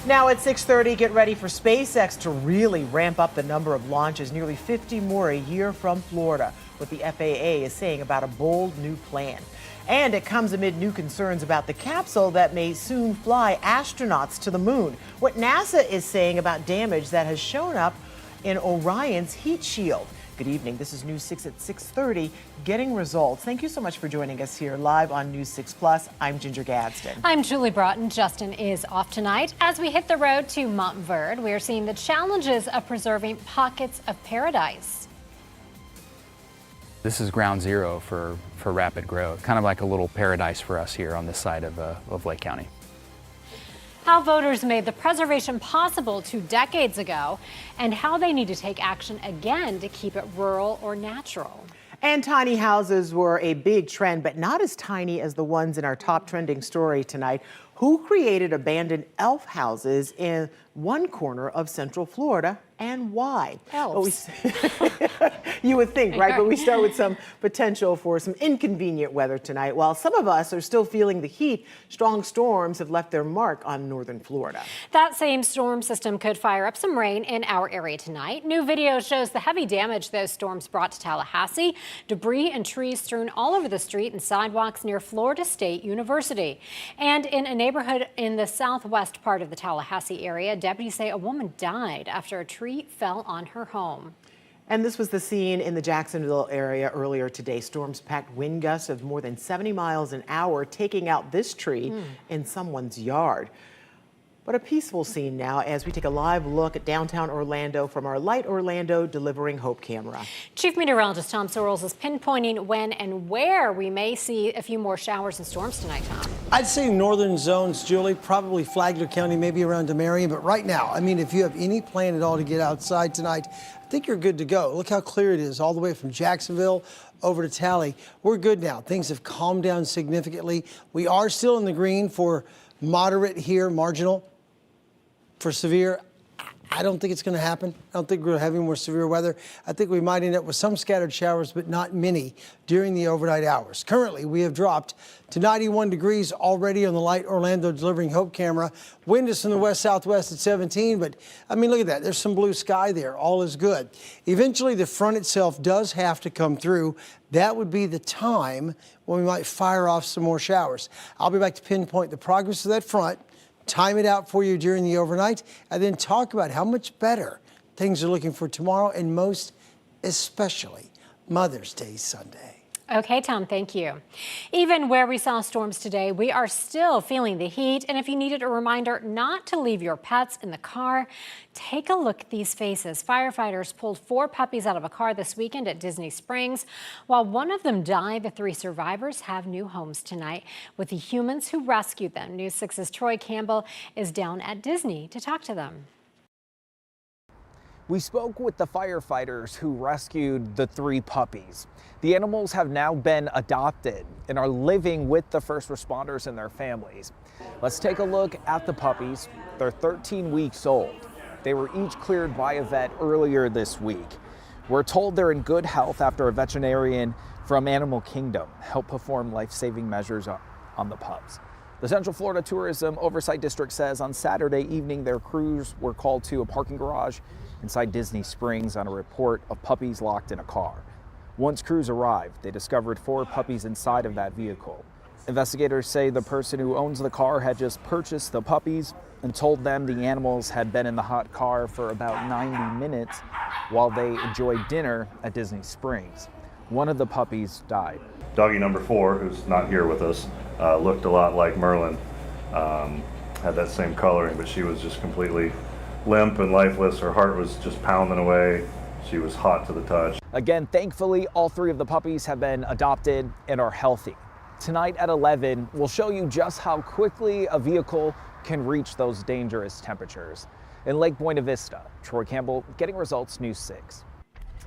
Now at 6:30, get ready for SpaceX to really ramp up the number of launches, nearly 50 more a year from Florida, what the FAA is saying about a bold new plan. And it comes amid new concerns about the capsule that may soon fly astronauts to the moon. What NASA is saying about damage that has shown up in Orion's heat shield. Good evening. This is News 6 at 6:30, getting results. Thank you so much for joining us here live on News 6 Plus. I'm Ginger Gadsden. I'm Julie Broughton. Justin is off tonight. As we hit the road to Montverde, we are seeing the challenges of preserving pockets of paradise. This is ground zero for rapid growth, kind of like a little paradise for us here on this side of Lake County. How voters made the preservation possible 2 decades ago, and how they need to take action again to keep it rural or natural. And tiny houses were a big trend, but not as tiny as the ones in our top trending story tonight. Who created abandoned elf houses in one corner of Central Florida, and why? Elves. You would think, right? But we start with some potential for some inconvenient weather tonight. While some of us are still feeling the heat, strong storms have left their mark on northern Florida. That same storm system could fire up some rain in our area tonight. New video shows the heavy damage those storms brought to Tallahassee. Debris and trees strewn all over the street and sidewalks near Florida State University. And in a neighborhood in the southwest part of the Tallahassee area, deputies say a woman died after a tree fell on her home. And this was the scene in the Jacksonville area earlier today. Storms packed wind gusts of more than 70 miles an hour, taking out this tree in someone's yard. But a peaceful scene now as we take a live look at downtown Orlando from our Light Orlando Delivering Hope camera. Chief Meteorologist Tom Sorrells is pinpointing when and where we may see a few more showers and storms tonight, Tom. I'd say northern zones, Julie, probably Flagler County, maybe around Marion. But right now, I mean, if you have any plan at all to get outside tonight, I think you're good to go. Look how clear it is all the way from Jacksonville over to Tally. We're good now. Things have calmed down significantly. We are still in the green for moderate here, marginal. For severe, I don't think it's going to happen. I don't think we're having more severe weather. I think we might end up with some scattered showers, but not many during the overnight hours. Currently, we have dropped to 91 degrees already on the Light Orlando Delivering Hope camera. Wind is from the west-southwest at 17, but I mean, look at that. There's some blue sky there. All is good. Eventually, the front itself does have to come through. That would be the time when we might fire off some more showers. I'll be back to pinpoint the progress of that front, time it out for you during the overnight, and then talk about how much better things are looking for tomorrow and most especially Mother's Day Sunday. Okay, Tom, thank you. Even where we saw storms today, we are still feeling the heat. And if you needed a reminder not to leave your pets in the car, take a look at these faces. Firefighters pulled 4 puppies out of a car this weekend at Disney Springs. While one of them died, the 3 survivors have new homes tonight with the humans who rescued them. News 6's Troy Campbell is down at Disney to talk to them. We spoke with the firefighters who rescued the 3 puppies. The animals have now been adopted and are living with the first responders and their families. Let's take a look at the puppies. They're 13 weeks old. They were each cleared by a vet earlier this week. We're told they're in good health after a veterinarian from Animal Kingdom helped perform life-saving measures on the pups. The Central Florida Tourism Oversight District says on Saturday evening their crews were called to a parking garage inside Disney Springs on a report of puppies locked in a car. Once crews arrived, they discovered 4 puppies inside of that vehicle. Investigators say the person who owns the car had just purchased the puppies and told them the animals had been in the hot car for about 90 minutes while they enjoyed dinner at Disney Springs. One of the puppies died. Doggy number 4, who's not here with us, looked a lot like Merlin, had that same coloring, but she was just completely limp and lifeless. Her heart was just pounding away. She was hot to the touch. Again, thankfully, all 3 of the puppies have been adopted and are healthy. Tonight at 11, we'll show you just how quickly a vehicle can reach those dangerous temperatures. In Lake Buena Vista, Troy Campbell, Getting Results, News 6.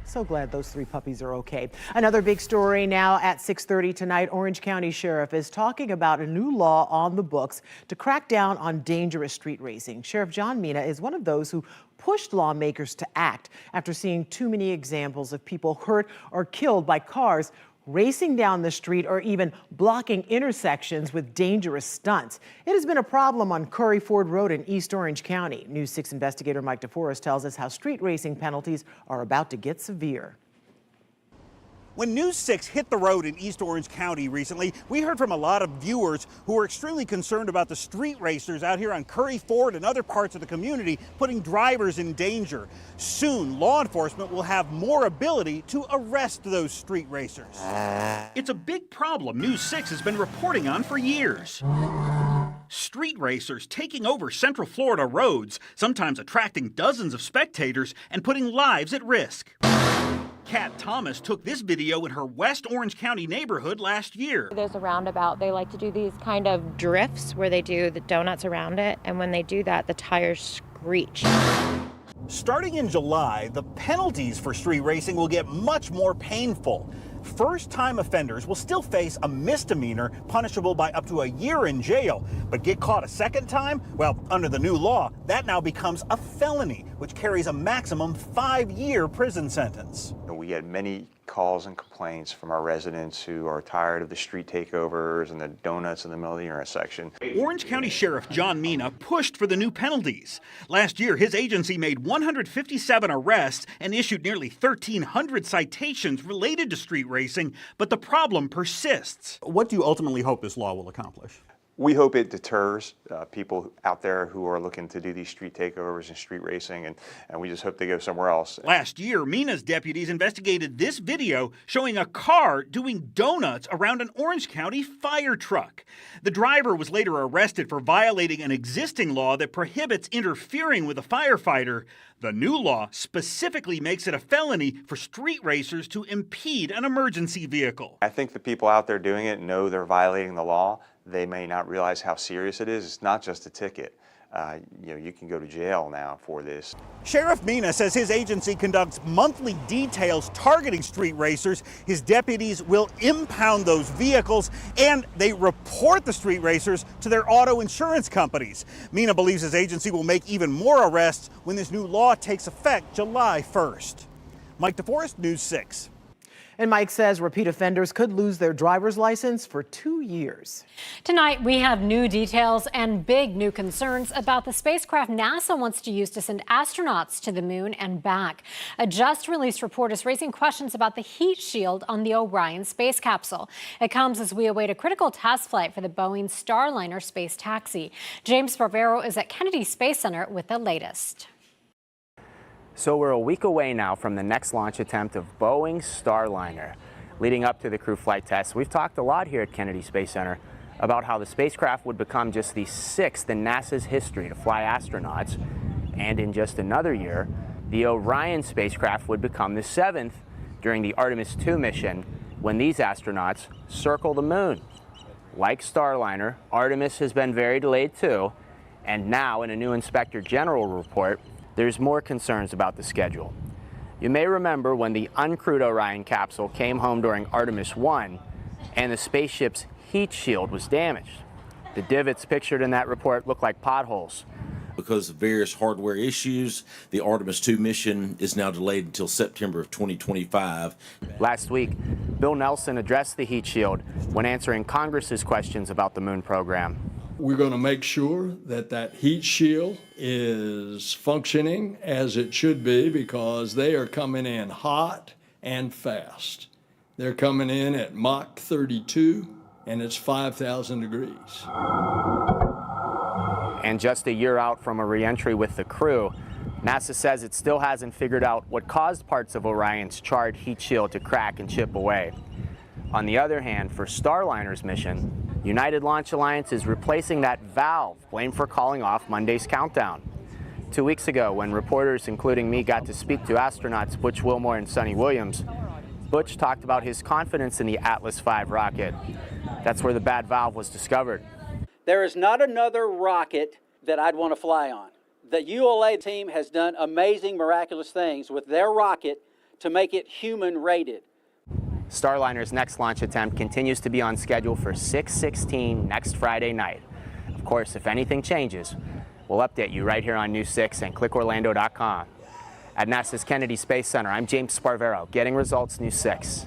So glad those 3 puppies are okay. Another big story now at 6:30 tonight. Orange County Sheriff is talking about a new law on the books to crack down on dangerous street racing. Sheriff John Mina is one of those who pushed lawmakers to act after seeing too many examples of people hurt or killed by cars racing down the street or even blocking intersections with dangerous stunts. It has been a problem on Curry Ford Road in East Orange County. News 6 investigator Mike DeForest tells us how street racing penalties are about to get severe. When News 6 hit the road in East Orange County recently, we heard from a lot of viewers who are extremely concerned about the street racers out here on Curry Ford and other parts of the community putting drivers in danger. Soon, law enforcement will have more ability to arrest those street racers. It's a big problem News 6 has been reporting on for years. Street racers taking over Central Florida roads, sometimes attracting dozens of spectators and putting lives at risk. Kat Thomas took this video in her West Orange County neighborhood last year. There's a roundabout. They like to do these kind of drifts where they do the donuts around it, and when they do that, the tires screech. Starting in July, the penalties for street racing will get much more painful. First-time offenders will still face a misdemeanor punishable by up to a year in jail, but get caught a second time? Well, under the new law, that now becomes a felony, which carries a maximum 5-year prison sentence. We had many calls and complaints from our residents who are tired of the street takeovers and the donuts in the middle of the intersection. Orange County Sheriff John Mina pushed for the new penalties. Last year, his agency made 157 arrests and issued nearly 1,300 citations related to street racing, but the problem persists. What do you ultimately hope this law will accomplish? We hope it deters people out there who are looking to do these street takeovers and street racing, and we just hope they go somewhere else. Last year, Mina's deputies investigated this video showing a car doing donuts around an Orange County fire truck. The driver was later arrested for violating an existing law that prohibits interfering with a firefighter. The new law specifically makes it a felony for street racers to impede an emergency vehicle. I think the people out there doing it know they're violating the law. They may not realize how serious it is. It's not just a ticket. You can go to jail now for this. Sheriff Mina says his agency conducts monthly details targeting street racers. His deputies will impound those vehicles, and they report the street racers to their auto insurance companies. Mina believes his agency will make even more arrests when this new law takes effect July 1st. Mike DeForest, News 6. And Mike says repeat offenders could lose their driver's license for 2 years. Tonight, we have new details and big new concerns about the spacecraft NASA wants to use to send astronauts to the moon and back. A just-released report is raising questions about the heat shield on the Orion space capsule. It comes as we await a critical test flight for the Boeing Starliner space taxi. James Barbero is at Kennedy Space Center with the latest. So we're a week away now from the next launch attempt of Boeing's Starliner. Leading up to the crew flight test, we've talked a lot here at Kennedy Space Center about how the spacecraft would become just the 6th in NASA's history to fly astronauts. And in just another year, the Orion spacecraft would become the 7th during the Artemis II mission when these astronauts circle the moon. Like Starliner, Artemis has been very delayed too. And now in a new Inspector General report, there's more concerns about the schedule. You may remember when the uncrewed Orion capsule came home during Artemis I and the spaceship's heat shield was damaged. The divots pictured in that report look like potholes. Because of various hardware issues, the Artemis II mission is now delayed until September of 2025. Last week, Bill Nelson addressed the heat shield when answering Congress's questions about the moon program. We're going to make sure that that heat shield is functioning as it should be, because they are coming in hot and fast. They're coming in at Mach 32 and it's 5,000 degrees. And just a year out from a re-entry with the crew, NASA says it still hasn't figured out what caused parts of Orion's charred heat shield to crack and chip away. On the other hand, for Starliner's mission, United Launch Alliance is replacing that valve blamed for calling off Monday's countdown. 2 weeks ago, when reporters, including me, got to speak to astronauts Butch Wilmore and Sonny Williams, Butch talked about his confidence in the Atlas V rocket. That's where the bad valve was discovered. There is not another rocket that I'd want to fly on. The ULA team has done amazing, miraculous things with their rocket to make it human-rated. Starliner's next launch attempt continues to be on schedule for 6/16 next Friday night. Of course, if anything changes, we'll update you right here on News 6 and clickorlando.com. At NASA's Kennedy Space Center, I'm James Sparvero, getting results, News 6.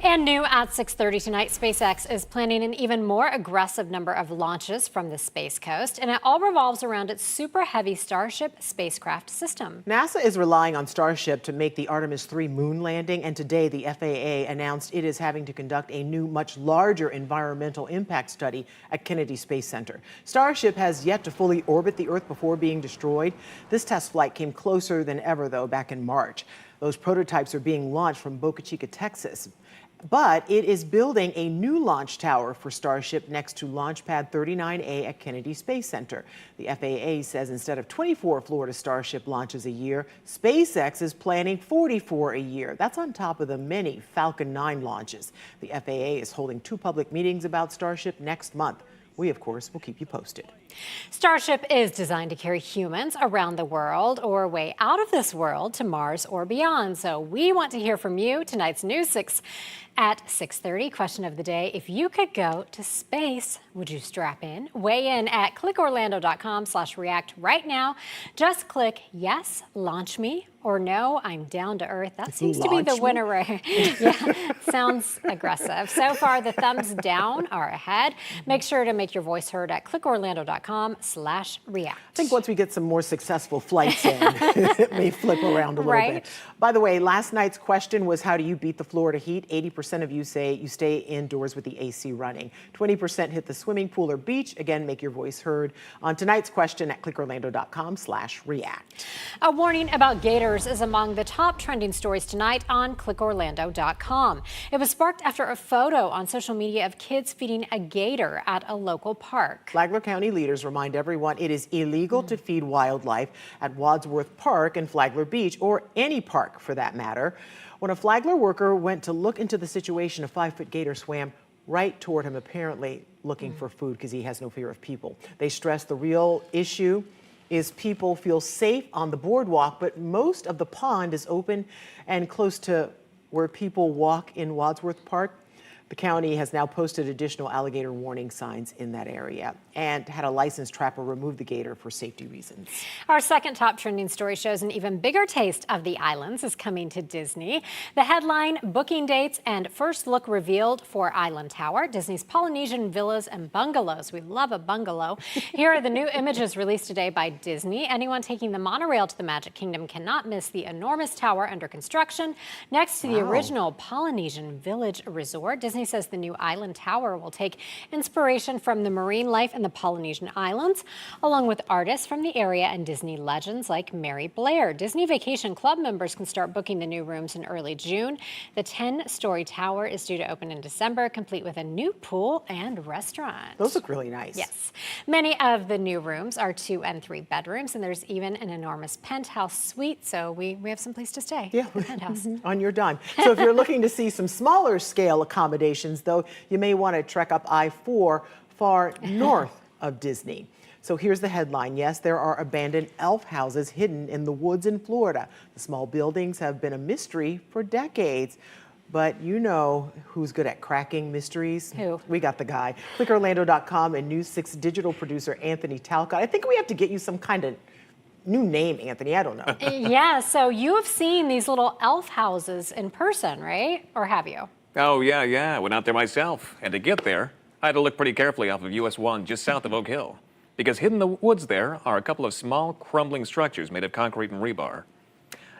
And new at 6:30 tonight, SpaceX is planning an even more aggressive number of launches from the Space Coast, and it all revolves around its Super Heavy Starship spacecraft system. NASA is relying on Starship to make the Artemis 3 moon landing, and today the FAA announced it is having to conduct a new, much larger environmental impact study at Kennedy Space Center. Starship has yet to fully orbit the Earth before being destroyed. This test flight came closer than ever, though, back in March. Those prototypes are being launched from Boca Chica, Texas. But it is building a new launch tower for Starship next to Launch Pad 39A at Kennedy Space Center. The FAA says instead of 24 Florida Starship launches a year, SpaceX is planning 44 a year. That's on top of the many Falcon 9 launches. The FAA is holding 2 public meetings about Starship next month. We, of course, will keep you posted. Starship is designed to carry humans around the world or way out of this world to Mars or beyond. So we want to hear from you. Tonight's News 6 at 6:30. Question of the day: if you could go to space, would you strap in? Weigh in at clickorlando.com/react right now. Just click yes, launch me, or no, I'm down to earth. That seems to be the winner right. Yeah, sounds aggressive. So far, the thumbs down are ahead. Make sure to make your voice heard at clickorlando.com/react. I think once we get some more successful flights in, it may flip around a little bit. By the way, last night's question was, how do you beat the Florida heat? 80% of you say you stay indoors with the AC running. 20% hit the swimming pool or beach. Again, make your voice heard on tonight's question at clickorlando.com/react. A warning about gators is among the top trending stories tonight on clickorlando.com. It was sparked after a photo on social media of kids feeding a gator at a local park. Flagler County leaders remind everyone it is illegal to feed wildlife at Wadsworth Park and Flagler Beach, or any park for that matter. When a Flagler worker went to look into the situation, a 5-foot gator swam right toward him, apparently looking for food because he has no fear of people. They stress the real issue is people feel safe on the boardwalk, but most of the pond is open and close to where people walk in Wadsworth Park. The county has now posted additional alligator warning signs in that area and had a licensed trapper remove the gator for safety reasons. Our second top trending story shows an even bigger taste of the islands is coming to Disney. The headline: booking dates and first look revealed for Island Tower, Disney's Polynesian villas and bungalows. We love a bungalow. Here are the new images released today by Disney. Anyone taking the monorail to the Magic Kingdom cannot miss the enormous tower under construction next to the original Polynesian Village Resort. Disney says the new Island Tower will take inspiration from the marine life in the Polynesian Islands, along with artists from the area and Disney legends like Mary Blair. Disney Vacation Club members can start booking the new rooms in early June. The 10-story tower is due to open in December, complete with a new pool and restaurant. Those look really nice. Yes. Many of the new rooms are 2 and 3 bedrooms, and there's even an enormous penthouse suite, so we have some place to stay. Yeah, the penthouse. On your dime. So if you're looking to see some smaller scale accommodations, though, you may want to trek up I-4 far north of Disney. So here's the headline. Yes, there are abandoned elf houses hidden in the woods in Florida. The small buildings have been a mystery for decades. But you know who's good at cracking mysteries? Who? We got the guy. ClickOrlando.com and News 6 digital producer Anthony Talcott. I think we have to get you some kind of new name, Anthony. I don't know. Yeah, so you have seen these little elf houses in person, right? Or have you? Oh, yeah. I went out there myself. And to get there, I had to look pretty carefully off of US 1 just south of Oak Hill. Because hidden in the woods there are a couple of small, crumbling structures made of concrete and rebar.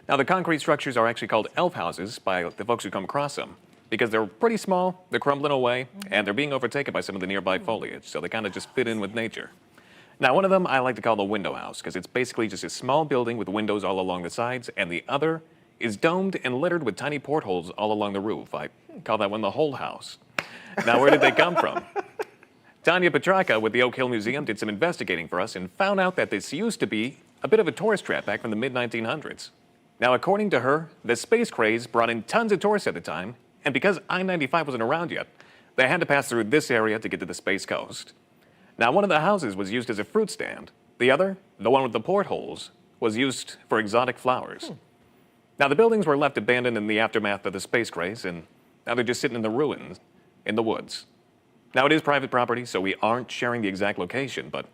Now, the concrete structures are actually called elf houses by the folks who come across them. Because they're pretty small, they're crumbling away, and they're being overtaken by some of the nearby foliage. So they kind of just fit in with nature. Now, one of them I like to call the window house, because it's basically just a small building with windows all along the sides, and the other is domed and littered with tiny portholes all along the roof. I call that one the hole house. Now, where did they come from? Tanya Petraka with the Oak Hill Museum did some investigating for us and found out that this used to be a bit of a tourist trap back from the mid-1900s. Now, according to her, the space craze brought in tons of tourists at the time, and because I-95 wasn't around yet, they had to pass through this area to get to the Space Coast. Now, one of the houses was used as a fruit stand. The other, the one with the portholes, was used for exotic flowers. Now, the buildings were left abandoned in the aftermath of the space craze, and now they're just sitting in the ruins in the woods. Now, it is private property, so we aren't sharing the exact location, but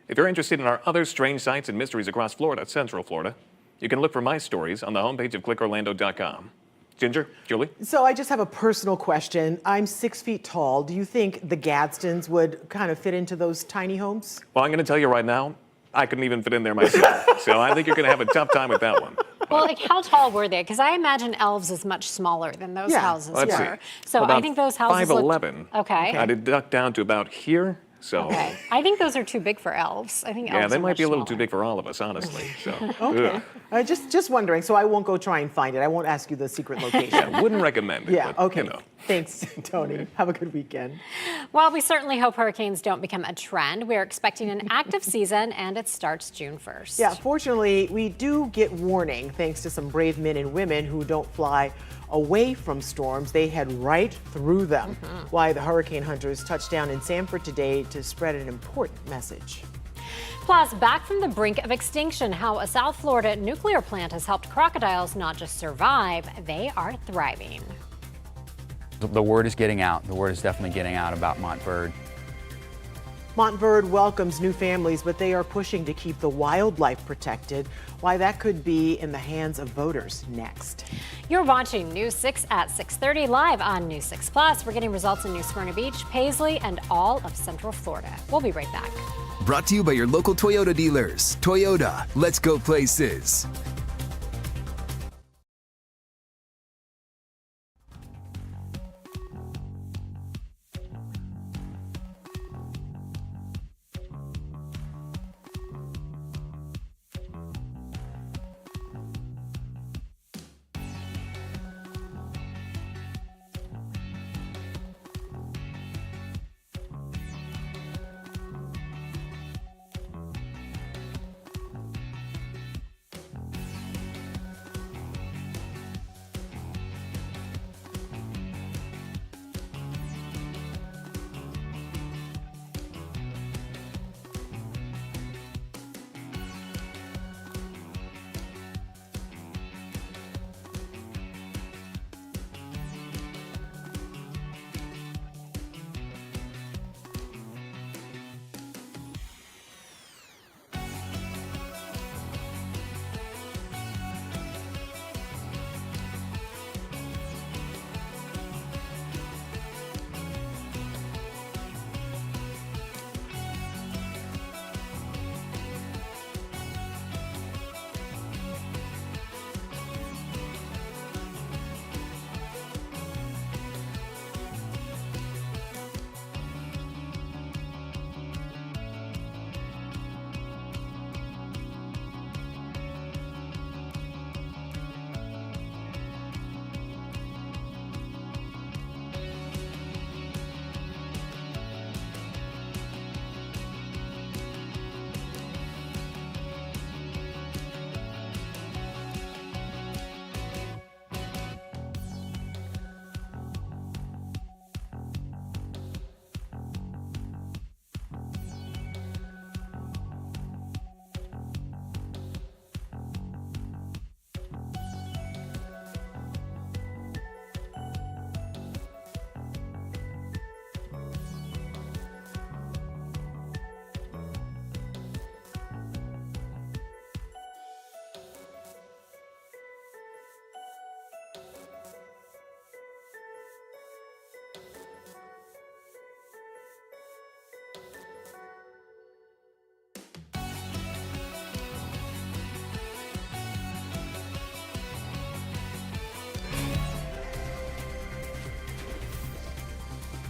if you're interested in our other strange sights and mysteries across Florida, Central Florida, you can look for my stories on the homepage of clickorlando.com. Ginger, Julie? So I just have a personal question. I'm 6 feet tall. Do you think the Gadstons would kind of fit into those tiny homes? Well, I'm going to tell you right now, I couldn't even fit in there myself. So I think you're going to have a tough time with that one. Well, like how tall were they? Because I imagine elves is much smaller than those houses Let's were. see. So About I think those houses 5'11". Okay. I deduct down to about here. So Okay. I think those are too big for elves. I think elves yeah, they are might much be a little smaller. too big for all of us, honestly. So Okay. Just wondering, so I won't go try and find it. I won't ask you the secret location. Yeah, wouldn't recommend it. Yeah, but, okay. You know. Thanks, Tony. Have a good weekend. Well, we certainly hope hurricanes don't become a trend. We're expecting an active season, and it starts June 1st. Yeah, fortunately, we do get warning thanks to some brave men and women who don't fly away from storms. They head right through them. Why the hurricane hunters touched down in Sanford today to spread an important message. Plus, back from the brink of extinction, how a South Florida nuclear plant has helped crocodiles not just survive, they are thriving. The word is getting out. The word is definitely getting out about Montverde. Montverde welcomes new families, but they are pushing to keep the wildlife protected. Why that could be in the hands of voters next. You're watching News 6 at 6:30 live on News 6 Plus. We're getting results in New Smyrna Beach, Paisley, and all of Central Florida. We'll be right back. Brought to you by your local Toyota dealers. Toyota, let's go places.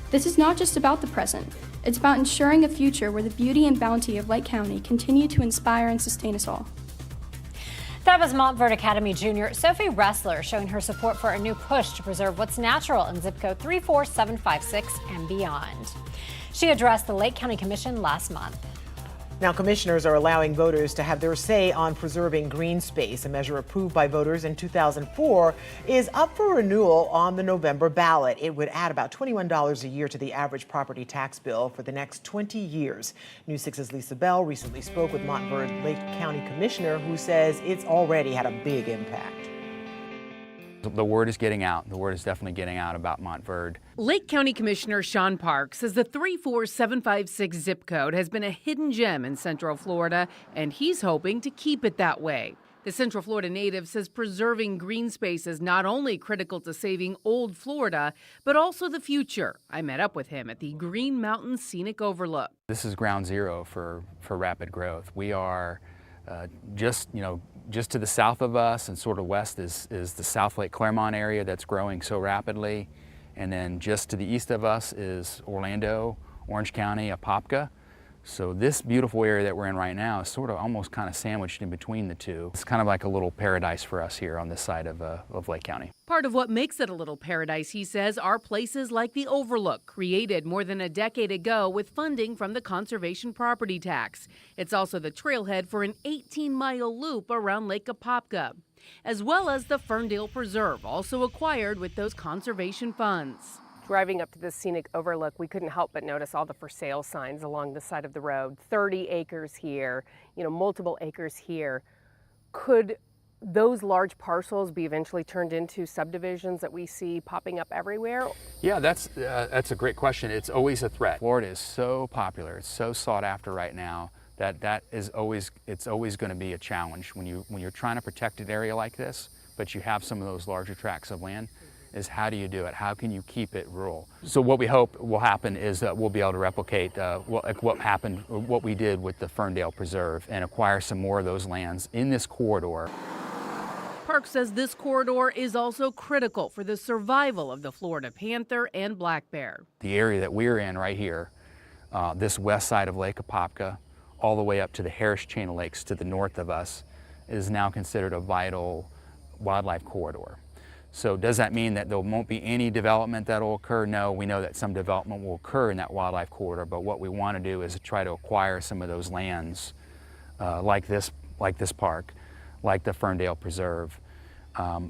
This is not just about the present. It's about ensuring a future where the beauty and bounty of Lake County continue to inspire and sustain us all. That was Montverde Academy junior Sophie Ressler showing her support for a new push to preserve what's natural in zip code 34756 and beyond. She addressed the Lake County Commission last month. Now, commissioners are allowing voters to have their say on preserving green space. A measure approved by voters in 2004 is up for renewal on the November ballot. It would add about $21 a year to the average property tax bill for the next 20 years. News 6's Lisa Bell recently spoke with Montverde Lake County Commissioner, who says it's already had a big impact. The word is getting out. The word is definitely getting out about Montverde. Lake County Commissioner Sean Park says the 34756 zip code has been a hidden gem in Central Florida, and he's hoping to keep it that way. The Central Florida native says preserving green space is not only critical to saving old Florida, but also the future. I met up with him at the Green Mountain Scenic Overlook. This is ground zero for rapid growth. We are just to the south of us and sort of west is the South Lake Claremont area that's growing so rapidly. And then just to the east of us is Orlando, Orange County, Apopka. So this beautiful area that we're in right now is sort of almost kind of sandwiched in between the two. It's kind of like a little paradise for us here on this side of Lake County. Part of what makes it a little paradise, he says, are places like the Overlook, created more than a decade ago with funding from the Conservation Property Tax. It's also the trailhead for an 18-mile loop around Lake Apopka, as well as the Ferndale Preserve, also acquired with those conservation funds. Driving up to the scenic overlook, we couldn't help but notice all the for sale signs along the side of the road. 30 acres here, multiple acres here. Could those large parcels be eventually turned into subdivisions that we see popping up everywhere? Yeah, that's a great question. It's always a threat. Florida is so popular, it's so sought after right now that it's always going to be a challenge when you're trying to protect an area like this, but you have some of those larger tracts of land. Is how do you do it? How can you keep it rural? So what we hope will happen is that we'll be able to replicate what we did with the Ferndale Preserve and acquire some more of those lands in this corridor. Park says this corridor is also critical for the survival of the Florida panther and black bear. The area that we're in right here, this west side of Lake Apopka, all the way up to the Harris Chain of Lakes to the north of us, is now considered a vital wildlife corridor. So does that mean that there won't be any development that will occur? No, we know that some development will occur in that wildlife corridor, but what we want to do is try to acquire some of those lands like this park, like the Ferndale Preserve,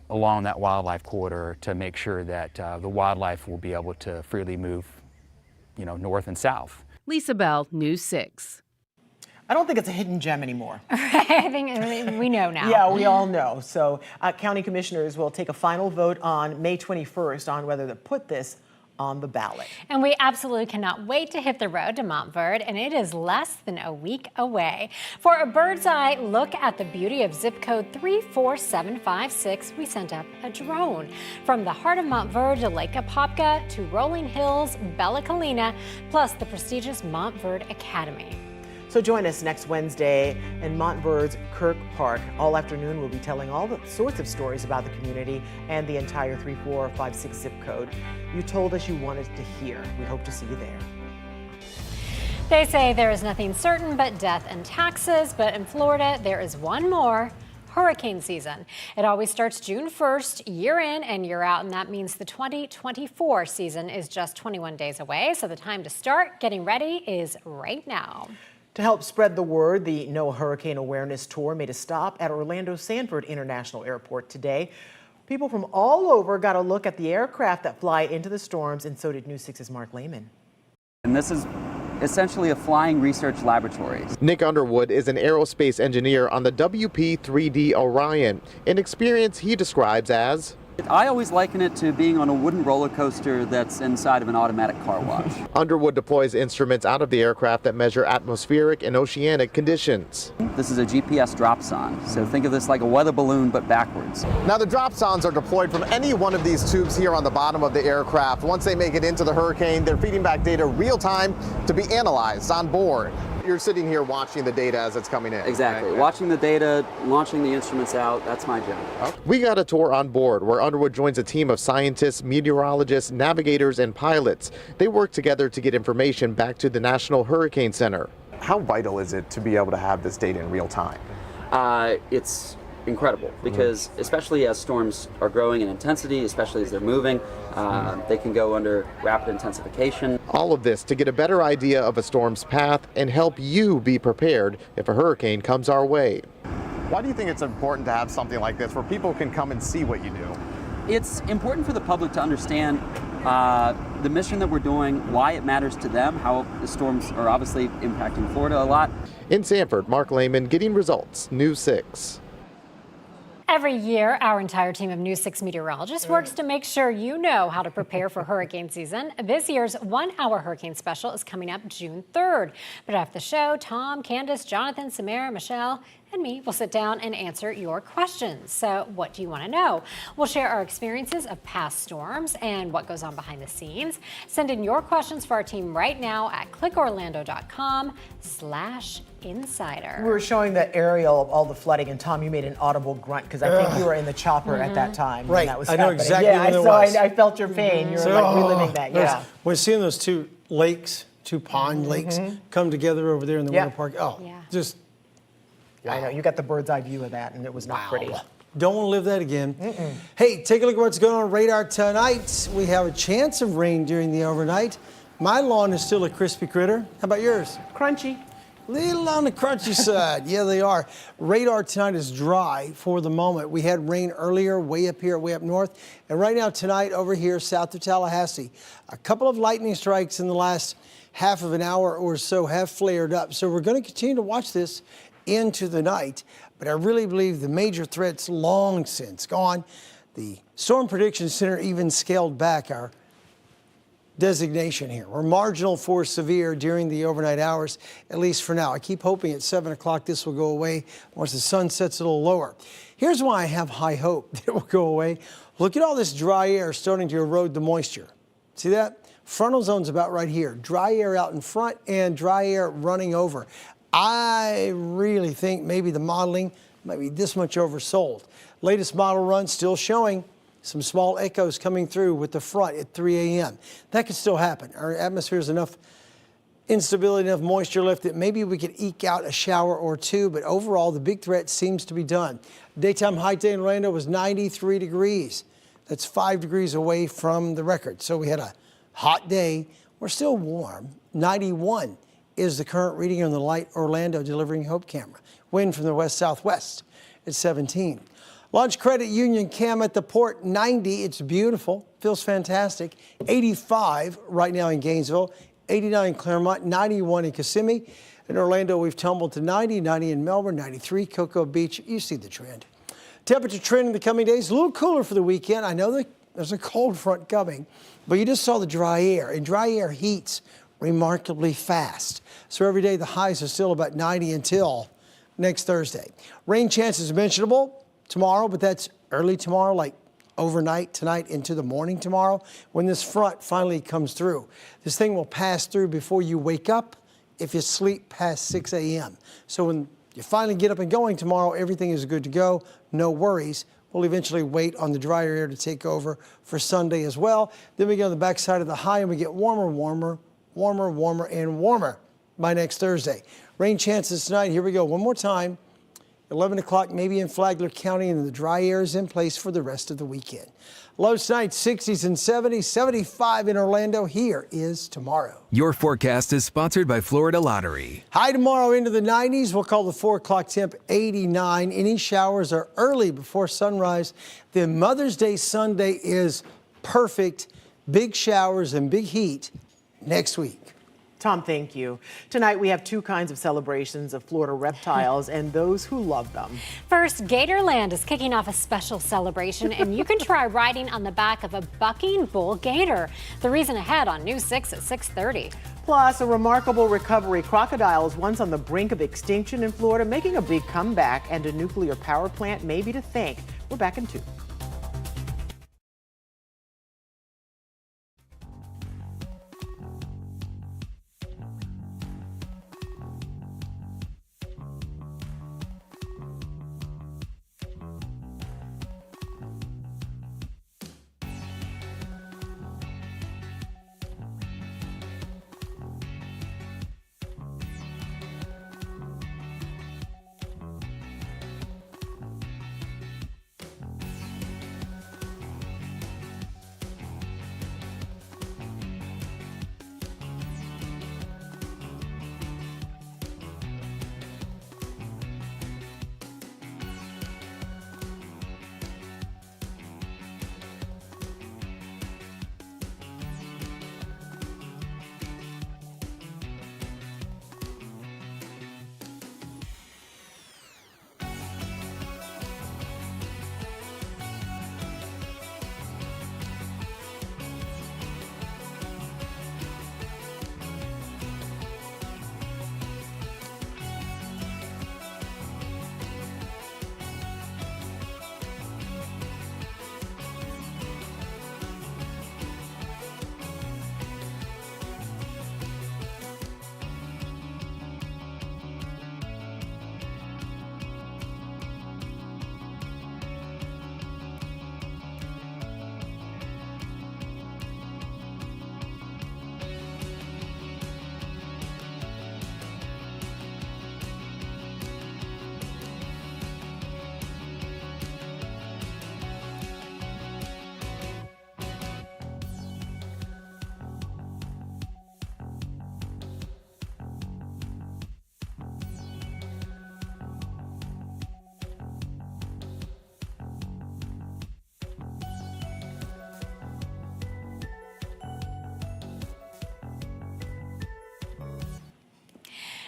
along that wildlife corridor to make sure that the wildlife will be able to freely move, north and south. Lisa Bell, News 6. I don't think it's a hidden gem anymore. I think we know now. Yeah, we all know. So county commissioners will take a final vote on May 21st on whether to put this on the ballot. And we absolutely cannot wait to hit the road to Montverde, and it is less than a week away. For a bird's eye look at the beauty of zip code 34756, we sent up a drone. From the heart of Montverde to Lake Apopka to rolling hills, Bella Collina, plus the prestigious Montverde Academy. So join us next Wednesday in Montverde's Kirk Park. All afternoon, we'll be telling all the sorts of stories about the community and the entire 3456 zip code you told us you wanted to hear. We hope to see you there. They say there is nothing certain but death and taxes, but in Florida, there is one more. Hurricane season. It always starts June 1st, year in and year out, and that means the 2024 season is just 21 days away. So the time to start getting ready is right now. To help spread the word, the No Hurricane Awareness Tour made a stop at Orlando Sanford International Airport today. People from all over got a look at the aircraft that fly into the storms, and so did News 6's Mark Lehman. And this is essentially a flying research laboratory. Nick Underwood is an aerospace engineer on the WP-3D Orion, an experience he describes as... I always liken it to being on a wooden roller coaster that's inside of an automatic car wash. Underwood deploys instruments out of the aircraft that measure atmospheric and oceanic conditions. This is a GPS dropson, so think of this like a weather balloon but backwards. Now the dropsons are deployed from any one of these tubes here on the bottom of the aircraft. Once they make it into the hurricane, they're feeding back data real time to be analyzed on board. You're sitting here watching the data as it's coming in. Exactly. Right? Watching the data, launching the instruments out, that's my job. Okay. We got a tour on board where Underwood joins a team of scientists, meteorologists, navigators, and pilots. They work together to get information back to the National Hurricane Center. How vital is it to be able to have this data in real time? It's incredible because especially as storms are growing in intensity, especially as they're moving, they can go under rapid intensification. All of this to get a better idea of a storm's path and help you be prepared if a hurricane comes our way. Why do you think it's important to have something like this where people can come and see what you do? It's important for the public to understand the mission that we're doing, why it matters to them, how the storms are obviously impacting Florida a lot. In Sanford, Mark Lehman, Getting Results, News 6. Every year, our entire team of News 6 meteorologists works to make sure you know how to prepare for hurricane season. This year's 1-hour hurricane special is coming up June 3rd. But after the show, Tom, Candace, Jonathan, Samara, Michelle, and me will sit down and answer your questions. So what do you want to know? We'll share our experiences of past storms and what goes on behind the scenes. Send in your questions for our team right now at clickorlando.com/insider. We were showing the aerial of all the flooding, and Tom, you made an audible grunt because I think you were in the chopper at that time. Right, When that was I know happening. exactly Yeah, when it I was. I felt your pain. You were like reliving that. Yeah. We're seeing those two lakes, two pond lakes, come together over there in the winter park. Oh, just. I know, you got the bird's eye view of that, and it was not pretty. Don't want to live that again. Hey, take a look at what's going on radar tonight. We have a chance of rain during the overnight. My lawn is still a crispy critter. How about yours? Crunchy. Little on the crunchy side. Yeah, they are. Radar tonight is dry for the moment. We had rain earlier, way up here, way up north. And right now tonight over here south of Tallahassee, a couple of lightning strikes in the last half of an hour or so have flared up. So we're going to continue to watch this into the night, but I really believe the major threat's long since gone. The Storm Prediction Center even scaled back our designation here. We're marginal for severe during the overnight hours, at least for now. I keep hoping at 7 o'clock this will go away once the sun sets a little lower. Here's why I have high hope that it will go away. Look at all this dry air starting to erode the moisture. See that? Frontal zone's about right here. Dry air out in front and dry air running over. I really think maybe the modeling might be this much oversold. Latest model run still showing some small echoes coming through with the front at 3 a.m. That could still happen. Our atmosphere is enough instability, enough moisture left that maybe we could eke out a shower or two, but overall the big threat seems to be done. Daytime high today in Orlando was 93 degrees. That's 5 degrees away from the record. So we had a hot day. We're still warm. 91 is the current reading on the Light Orlando Delivering Hope camera. Wind from the west-southwest at 17. Launch credit Union Cam at the port, 90. It's beautiful, feels fantastic. 85 right now in Gainesville, 89 in Claremont, 91 in Kissimmee. In Orlando, we've tumbled to 90, 90 in Melbourne, 93 Cocoa Beach. You see the trend. Temperature trend in the coming days, a little cooler for the weekend. I know that there's a cold front coming, but you just saw the dry air, and dry air heats remarkably fast. So every day the highs are still about 90 until next Thursday. Rain chances mentionable tomorrow, but that's early tomorrow, like overnight tonight into the morning tomorrow when this front finally comes through. This thing will pass through before you wake up if you sleep past 6 a.m. So when you finally get up and going tomorrow, everything is good to go. No worries. We'll eventually wait on the drier air to take over for Sunday as well. Then we get on the backside of the high and we get warmer, and warmer by next Thursday. Rain chances tonight. Here we go. One more time. 11 o'clock maybe in Flagler County, and the dry air is in place for the rest of the weekend. Lows tonight, 60s and 70s, 75 in Orlando. Here is tomorrow. Your forecast is sponsored by Florida Lottery. High tomorrow into the 90s. We'll call the 4 o'clock temp 89. Any showers are early before sunrise. Then Mother's Day Sunday is perfect. Big showers and big heat next week. Tom, thank you. Tonight we have two kinds of celebrations of Florida reptiles and those who love them. First, Gatorland is kicking off a special celebration, and you can try riding on the back of a bucking bull gator. The reason ahead on News 6 at 6:30. Plus, a remarkable recovery. Crocodiles once on the brink of extinction in Florida, making a big comeback, and a nuclear power plant maybe to thank. We're back in 2.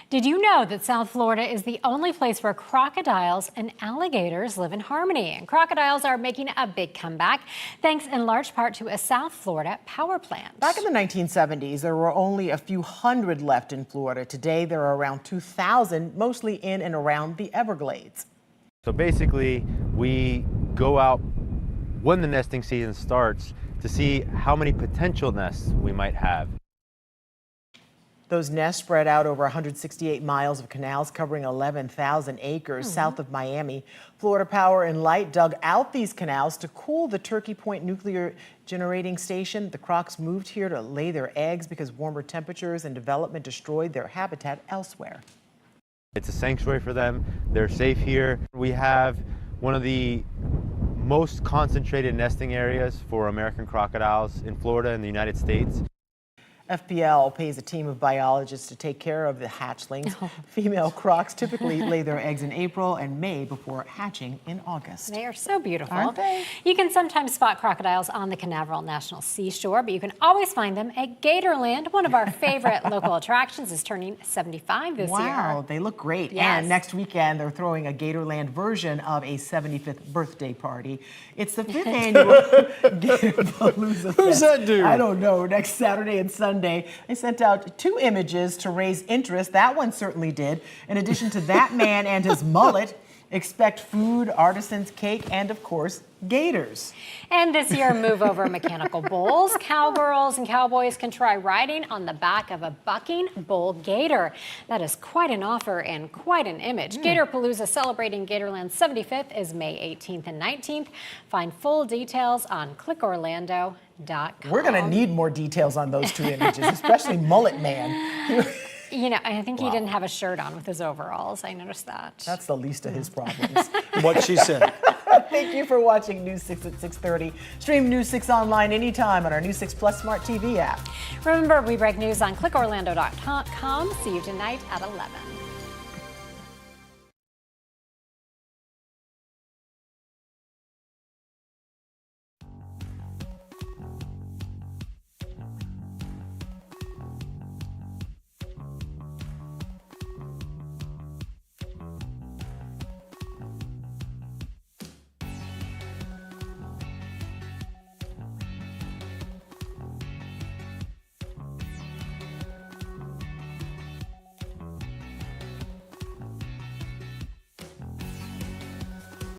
Did you know that South Florida is the only place where crocodiles and alligators live in harmony? And crocodiles are making a big comeback, thanks in large part to a South Florida power plant. Back in the 1970s, there were only a few hundred left in Florida. Today, there are around 2,000, mostly in and around the Everglades. So basically, we go out when the nesting season starts to see how many potential nests we might have. Those nests spread out over 168 miles of canals covering 11,000 acres south of Miami. Florida Power and Light dug out these canals to cool the Turkey Point nuclear generating station. The crocs moved here to lay their eggs because warmer temperatures and development destroyed their habitat elsewhere. It's a sanctuary for them. They're safe here. We have one of the most concentrated nesting areas for American crocodiles in Florida and the United States. FPL pays a team of biologists to take care of the hatchlings. Female crocs typically lay their eggs in April and May before hatching in August. They are so beautiful. Aren't they? You can sometimes spot crocodiles on the Canaveral National Seashore, but you can always find them at Gatorland. One of our favorite local attractions is turning 75 this year. Wow, they look great. Yes. And next weekend, they're throwing a Gatorland version of a 75th birthday party. It's the 5th annual Gatorpalooza Fest. Who's that dude? I don't know. Next Saturday and Sunday. They sent out 2 images to raise interest. That one certainly did. In addition to that man and his mullet, expect food, artisans, cake, and of course, gators. And this year, move over mechanical bulls. Cowgirls and cowboys can try riding on the back of a bucking bull gator. That is quite an offer and quite an image. Gatorpalooza celebrating Gatorland's 75th is May 18th and 19th. Find full details on clickorlando.com. We're going to need more details on those 2 images, especially Mullet Man. You know, I think he didn't have a shirt on with his overalls. I noticed that. That's the least of his problems. What she said. Thank you for watching News 6 at 6:30. Stream News 6 online anytime on our News 6 Plus Smart TV app. Remember, we break news on clickorlando.com. See you tonight at 11.